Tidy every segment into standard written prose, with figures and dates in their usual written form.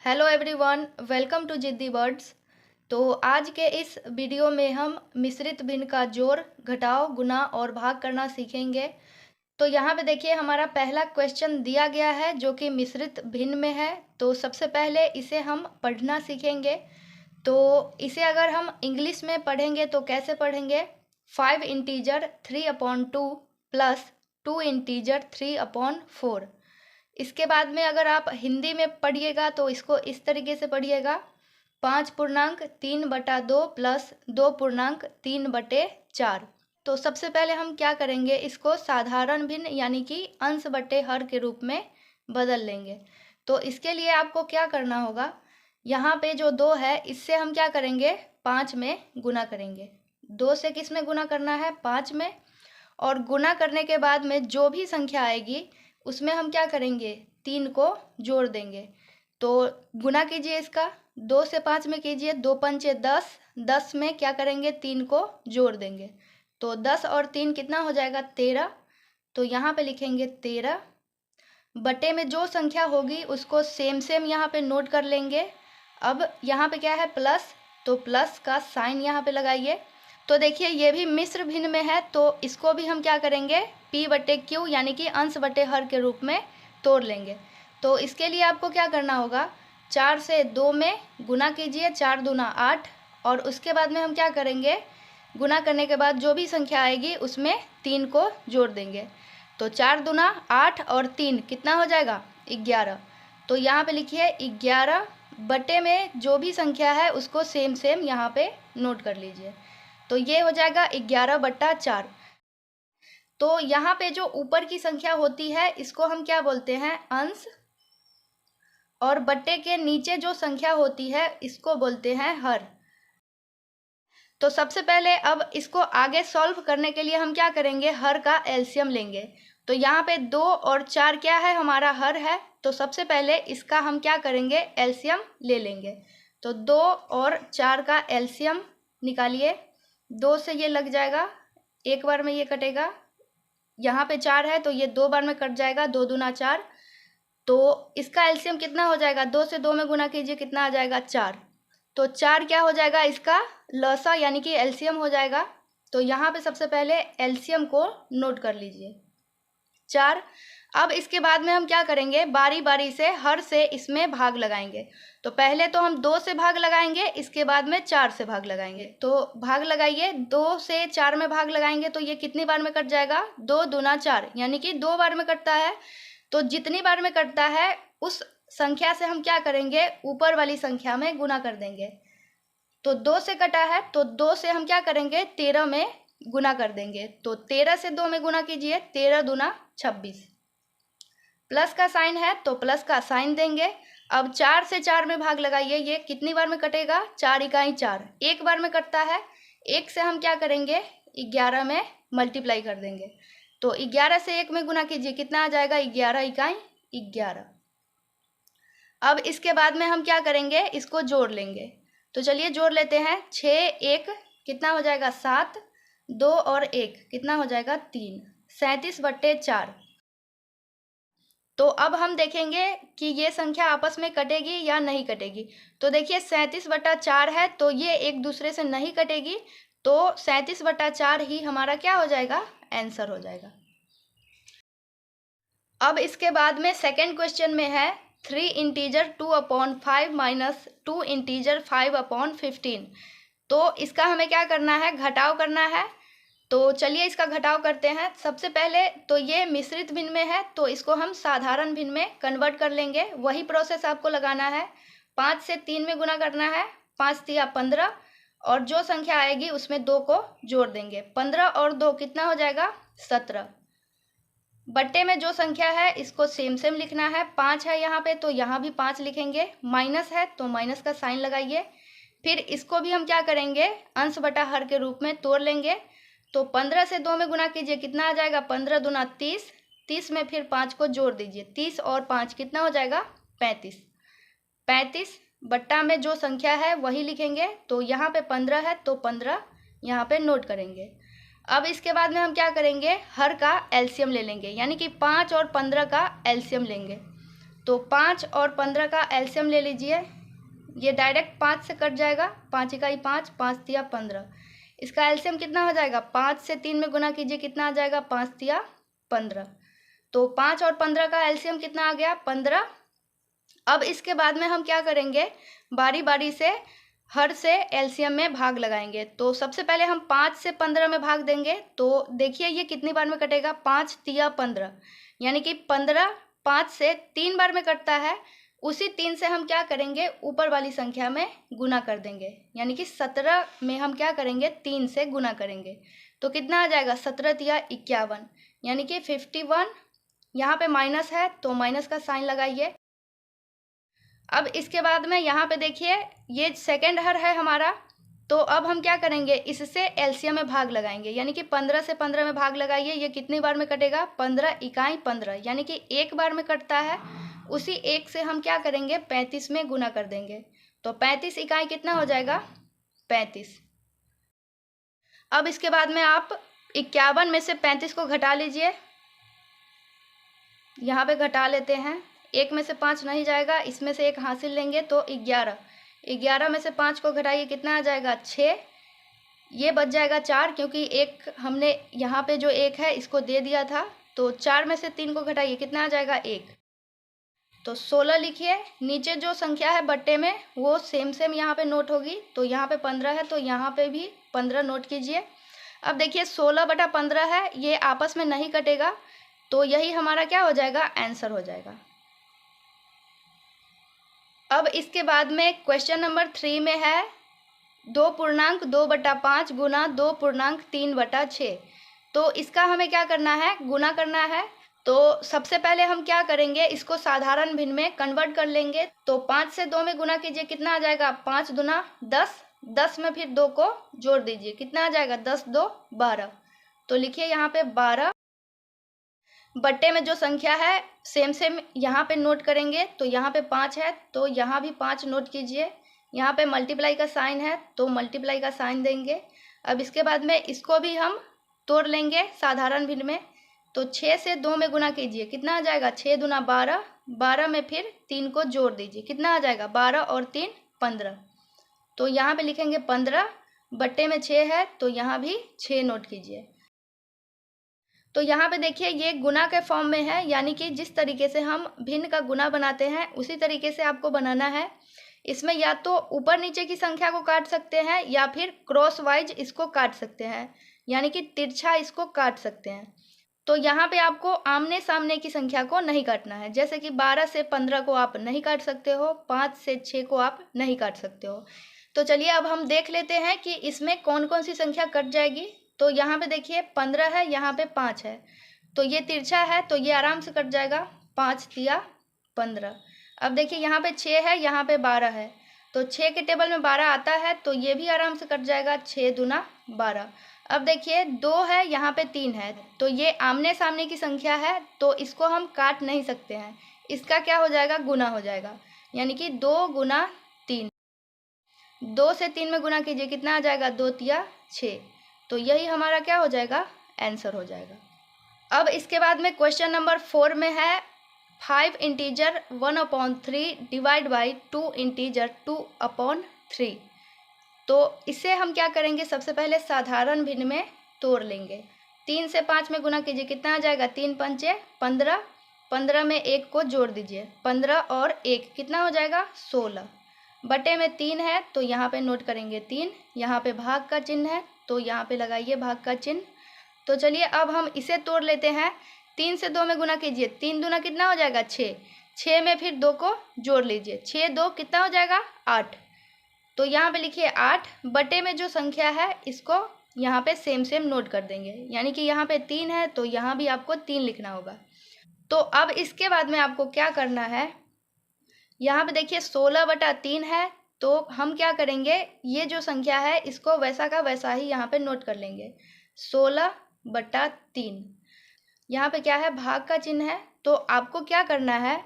Hello everyone, welcome to जिद्दी words. तो आज के इस वीडियो में हम मिश्रित भिन्न का जोड़, घटाव, गुणा और भाग करना सीखेंगे। तो यहाँ पे देखिए हमारा पहला क्वेश्चन दिया गया है जो कि मिश्रित भिन्न में है। तो सबसे पहले इसे हम पढ़ना सीखेंगे। तो इसे अगर हम इंग्लिश में पढ़ेंगे तो कैसे पढ़ेंगे? 5 इंटीजर 3/2 प्लस 2 इंटीजर 3/4। इसके बाद में अगर आप हिंदी में पढ़िएगा तो इसको इस तरीके से पढ़िएगा, 5.3/2 प्लस 2.3/4। तो सबसे पहले हम क्या करेंगे, इसको साधारण भिन्न यानी कि अंश बटे हर के रूप में बदल लेंगे। तो इसके लिए आपको क्या करना होगा, यहाँ पे जो 2 है इससे हम क्या करेंगे, 5 में गुना करेंगे। 2 से किस में गुना करना है? 5 में। और गुना करने के बाद में जो भी संख्या आएगी उसमें हम क्या करेंगे, 3 को जोड़ देंगे। तो गुना कीजिए इसका, 2 से 5 में कीजिए, 2 पंचे 10, 10 में क्या करेंगे, 3 को जोड़ देंगे। तो 10 और 3 कितना हो जाएगा, 13। तो यहाँ पे लिखेंगे 13। बटे में जो संख्या होगी उसको सेम यहाँ पे नोट कर लेंगे। अब यहाँ पे क्या है, प्लस, तो प्लस का साइन यहाँ पे लगाइए। तो देखिए ये भी मिश्र भिन्न में है, तो इसको भी हम क्या करेंगे, p/q यानी कि अंश बटे हर के रूप में तोड़ लेंगे। तो इसके लिए आपको क्या करना होगा, 4 से 2 में गुना कीजिए, 4 दूना 8। और उसके बाद में हम क्या करेंगे, गुना करने के बाद जो भी संख्या आएगी उसमें 3 को जोड़ देंगे। तो 4 दूना 8 और 3 कितना हो जाएगा, 11। तो यहाँ पे लिखिए 11, बटे में जो भी संख्या है उसको सेम यहाँ पे नोट कर लीजिए। तो ये हो जाएगा 11/4। तो यहाँ पे जो ऊपर की संख्या होती है इसको हम क्या बोलते हैं, अंश। और बट्टे के नीचे जो संख्या होती है इसको बोलते हैं हर। तो सबसे पहले अब इसको आगे सॉल्व करने के लिए हम क्या करेंगे, हर का एलसीएम लेंगे। तो यहाँ पे 2 और 4 क्या है, हमारा हर है। तो सबसे पहले इसका हम क्या करेंगे, एलसीएम ले लेंगे। तो 2 और 4 का एलसीएम निकालिए। 2 से ये लग जाएगा, एक बार में ये कटेगा। यहाँ पे 4 है तो ये 2 बार में कट जाएगा, 2 दूना 4। तो इसका एलसीएम कितना हो जाएगा, 2 से 2 में गुना कीजिए, कितना आ जाएगा, 4। तो 4 क्या हो जाएगा, इसका लसा यानी कि एलसीएम हो जाएगा। तो यहाँ पे सबसे पहले एलसीएम को नोट कर लीजिए, 4। अब इसके बाद में हम क्या करेंगे, बारी बारी से हर से इसमें भाग लगाएंगे। तो पहले तो हम 2 से भाग लगाएंगे, इसके बाद में 4 से भाग लगाएंगे। तो भाग लगाइए, 2 से 4 में भाग लगाएंगे तो ये कितनी बार में कट जाएगा, 2 दूना 4 यानी कि 2 बार में कटता है। तो जितनी बार में कटता है उस संख्या से हम क्या करेंगे, ऊपर वाली संख्या में गुना कर देंगे। तो 2 से कटा है तो 2 से हम क्या करेंगे, 13 में गुना कर देंगे। तो 13 से 2 में गुना कीजिए, 13 दूना 26। प्लस का साइन है तो प्लस का साइन देंगे। अब 4 से 4 में भाग लगाइए, ये कितनी बार में कटेगा, 4 इकाई 4, एक बार में कटता है। 1 से हम क्या करेंगे, 11 में मल्टीप्लाई कर देंगे। तो 11 से 1 में गुना कीजिए, कितना आ जाएगा, 11 इकाई 11। अब इसके बाद में हम क्या करेंगे, इसको जोड़ लेंगे। तो चलिए जोड़ लेते हैं, 6 1 कितना हो जाएगा, 7, 2 और 1 कितना हो जाएगा, 3, 37/4। तो अब हम देखेंगे कि ये संख्या आपस में कटेगी या नहीं कटेगी। तो देखिए 37/4 है तो ये एक दूसरे से नहीं कटेगी। तो 37/4 ही हमारा क्या हो जाएगा, आंसर हो जाएगा। अब इसके बाद में सेकेंड क्वेश्चन में है 3 इंटीजर 2/5 माइनस 2 इंटीजर 5/15। तो इसका हमें क्या करना है, घटाव करना है। तो चलिए इसका घटाव करते हैं। सबसे पहले तो ये मिश्रित भिन्न में है तो इसको हम साधारण भिन्न में कन्वर्ट कर लेंगे। वही प्रोसेस आपको लगाना है, 5 से 3 में गुना करना है, 5 तिया 15, और जो संख्या आएगी उसमें 2 को जोड़ देंगे। 15 और 2 कितना हो जाएगा, 17। बट्टे में जो संख्या है इसको सेम लिखना है, 5 है यहाँ पे तो यहाँ भी 5 लिखेंगे, माइनस है तो माइनस का साइन लगाइए। फिर इसको भी हम क्या करेंगे, अंश बटा हर के रूप में तोड़ लेंगे। तो 15 से 2 में गुना कीजिए, कितना आ जाएगा, 15 दूना 30, 30 में फिर 5 को जोड़ दीजिए, 30 और 5 कितना हो जाएगा, 35। 35 बट्टा में जो संख्या है वही लिखेंगे। तो यहाँ पे 15 है तो 15 यहाँ पे नोट करेंगे। अब इसके बाद में हम क्या करेंगे, हर का एलसीएम ले लेंगे, यानी कि 5 और 15 का एलसीएम लेंगे। तो 5 और 15 का एलसीएम ले लीजिए। ये डायरेक्ट 5 से कट जाएगा, 5 इकाई 5, 5 तिया 15। इसका एलसीएम कितना हो जाएगा, 5 से 3 में गुना कीजिए, कितना आ जाएगा, 5 तिया 15। तो 5 और 15 का एलसीएम कितना आ गया, 15। अब इसके बाद में हम क्या करेंगे, बारी बारी से हर से एलसीएम में भाग लगाएंगे। तो सबसे पहले हम 5 से 15 में भाग देंगे। तो देखिए ये कितनी बार में कटेगा, 5 तिया 15, यानी कि 15 5 से 3 बार में कटता है। उसी 3 से हम क्या करेंगे, ऊपर वाली संख्या में गुना कर देंगे, यानी कि 17 में हम क्या करेंगे, 3 से गुना करेंगे। तो कितना आ जाएगा, 17 तिया 51, यानी कि 51। यहाँ पे माइनस है तो माइनस का साइन लगाइए। अब इसके बाद में यहाँ पे देखिए ये सेकेंड हर है हमारा। तो अब हम क्या करेंगे, इससे एलसीएम में भाग लगाएंगे, यानी कि 15 से 15 में भाग लगाइए। ये कितनी बार में कटेगा, 15 इकाई 15, यानी कि एक बार में कटता है। उसी एक से हम क्या करेंगे, 35 में गुना कर देंगे। तो 35 इकाई कितना हो जाएगा, 35। अब इसके बाद में आप 51 में से 35 को घटा लीजिए। यहाँ पे घटा लेते हैं, एक में से 5 नहीं जाएगा, इसमें से एक हासिल लेंगे तो 11। 11 में से 5 को घटाइए, कितना आ जाएगा, 6। ये बच जाएगा 4, क्योंकि एक हमने यहाँ पे जो एक है इसको दे दिया था। तो 4 में से 3 को घटाइए, कितना आ जाएगा, 1। तो 16 लिखिए। नीचे जो संख्या है बट्टे में वो सेम यहाँ पे नोट होगी। तो यहाँ पे 15 है तो यहाँ पे भी 15 नोट कीजिए। अब देखिए 16/15 है, ये आपस में नहीं कटेगा, तो यही हमारा क्या हो जाएगा, आंसर हो जाएगा। अब इसके बाद में क्वेश्चन नंबर 3 में है 2.2/5 गुना 2.3/6। तो इसका हमें क्या करना है, गुना करना है। तो सबसे पहले हम क्या करेंगे, इसको साधारण भिन्न में कन्वर्ट कर लेंगे। तो 5 से 2 में गुना कीजिए, कितना आ जाएगा, 5 दूना 10, 10 में फिर 2 को जोड़ दीजिए, कितना आ जाएगा, 10 2 12। तो लिखिए यहाँ पे 12। बट्टे में जो संख्या है सेम यहाँ पे नोट करेंगे। तो यहाँ पे 5 है तो यहाँ भी 5 नोट कीजिए। यहाँ पे मल्टीप्लाई का साइन है तो मल्टीप्लाई का साइन देंगे। अब इसके बाद में इसको भी हम तोड़ लेंगे साधारण भिन्न में। तो 6 से 2 में गुना कीजिए, कितना आ जाएगा, 6 दूना 12, 12 में फिर 3 को जोड़ दीजिए, कितना आ जाएगा, 12 और 3 15। तो यहाँ पे लिखेंगे 15। बट्टे में 6 है तो यहाँ भी 6 नोट कीजिए। तो यहाँ पे देखिए ये गुना के फॉर्म में है, यानी कि जिस तरीके से हम भिन्न का गुना बनाते हैं उसी तरीके से आपको बनाना है। इसमें या तो ऊपर नीचे की संख्या को काट सकते हैं या फिर क्रॉस वाइज इसको काट सकते हैं, यानी कि तिरछा इसको काट सकते हैं। तो यहाँ पे आपको आमने सामने की संख्या को नहीं काटना है, जैसे कि 12 से 15 को आप नहीं काट सकते हो, 5 से 6 को आप नहीं काट सकते हो। तो चलिए अब हम देख लेते हैं कि इसमें कौन कौन सी संख्या कट जाएगी। तो यहाँ पे देखिए 15 है, यहाँ पे 5 है, तो ये तिरछा है तो ये आराम से कट जाएगा, 5 तिया 15। अब देखिए यहाँ पे 6 है, यहाँ पे 12 है, तो 6 के टेबल में 12 आता है तो ये भी आराम से कट जाएगा, 6 दूना 12। अब देखिए 2 है, यहाँ पे 3 है, तो ये आमने सामने की संख्या है तो इसको हम काट नहीं सकते हैं, इसका क्या हो जाएगा, गुना हो जाएगा, यानी कि 2 गुना 3। 2 से 3 में गुना कीजिए, कितना आ जाएगा, 2 तिया 6। तो यही हमारा क्या हो जाएगा, आंसर हो जाएगा। अब इसके बाद में क्वेश्चन नंबर 4 में है 5 इंटीजर 1/3 डिवाइड बाई 2 इंटीजर 2/3। तो इसे हम क्या करेंगे, सबसे पहले साधारण भिन्न में तोड़ लेंगे। 3 से 5 में गुना कीजिए, कितना आ जाएगा, 3 पंचे 15, 15 में 1 को जोड़ दीजिए, 15 और 1 कितना हो जाएगा, 16। बटे में 3 है तो यहाँ पे नोट करेंगे 3, यहाँ पे भाग का चिन्ह है तो यहाँ पे लगाइए भाग का चिन्ह। तो चलिए अब हम इसे तोड़ लेते हैं। 3 से 2 में गुना कीजिए, 3 दूना कितना हो जाएगा, 6, 6 में फिर 2 को जोड़ लीजिए, 6 2 कितना हो जाएगा, 8। तो यहाँ पे लिखिए 8। बटे में जो संख्या है इसको यहाँ पे सेम नोट कर देंगे, यानी कि यहाँ पे 3 है तो यहाँ भी आपको 3 लिखना होगा। तो अब इसके बाद में आपको क्या करना है, यहाँ पे देखिए 16/3 है तो हम क्या करेंगे, ये जो संख्या है इसको वैसा का वैसा ही यहाँ पे नोट कर लेंगे, 16/3। यहाँ पे क्या है, भाग का चिन्ह है, तो आपको क्या करना है,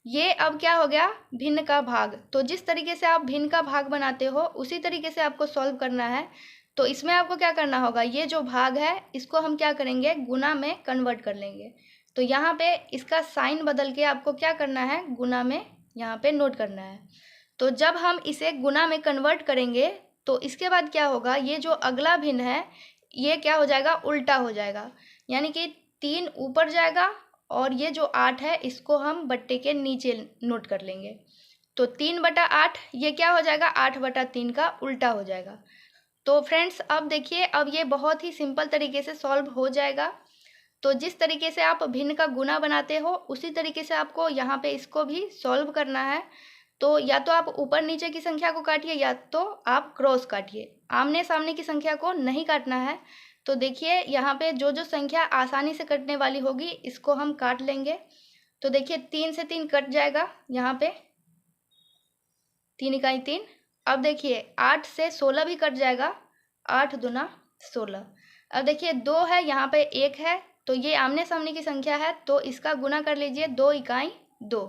ये अब क्या हो गया, भिन्न का भाग। तो जिस तरीके से आप भिन्न का भाग बनाते हो उसी तरीके से आपको सॉल्व करना है। तो इसमें आपको क्या करना होगा, ये जो भाग है इसको हम क्या करेंगे, गुना में कन्वर्ट कर लेंगे। तो यहाँ पे इसका साइन बदल के आपको क्या करना है, गुना में यहाँ पे नोट करना है। तो जब हम इसे गुना में कन्वर्ट करेंगे तो इसके बाद क्या होगा, ये जो अगला भिन्न है ये क्या हो जाएगा, उल्टा हो जाएगा। यानी कि 3 ऊपर जाएगा और ये जो 8 है इसको हम बट्टे के नीचे नोट कर लेंगे। तो 3/8 ये क्या हो जाएगा, 8/3 का उल्टा हो जाएगा। तो फ्रेंड्स अब देखिए, अब ये बहुत ही सिंपल तरीके से सॉल्व हो जाएगा। तो जिस तरीके से आप भिन्न का गुना बनाते हो उसी तरीके से आपको यहाँ पे इसको भी सॉल्व करना है। तो या तो आप ऊपर नीचे की संख्या को काटिए या तो आप क्रॉस काटिए, आमने सामने की संख्या को नहीं काटना है। तो देखिए यहाँ पे जो जो संख्या आसानी से कटने वाली होगी इसको हम काट लेंगे। तो देखिए 3 से 3 कट जाएगा, यहाँ पे 3 इकाई 3। अब देखिए 8 से 16 भी कट जाएगा, 8 दूना 16। अब देखिए 2 है, यहाँ पे 1 है, तो ये आमने सामने की संख्या है तो इसका गुना कर लीजिए, 2 इकाई 2।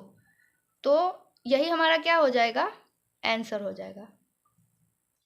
तो यही हमारा क्या हो जाएगा, आंसर हो जाएगा।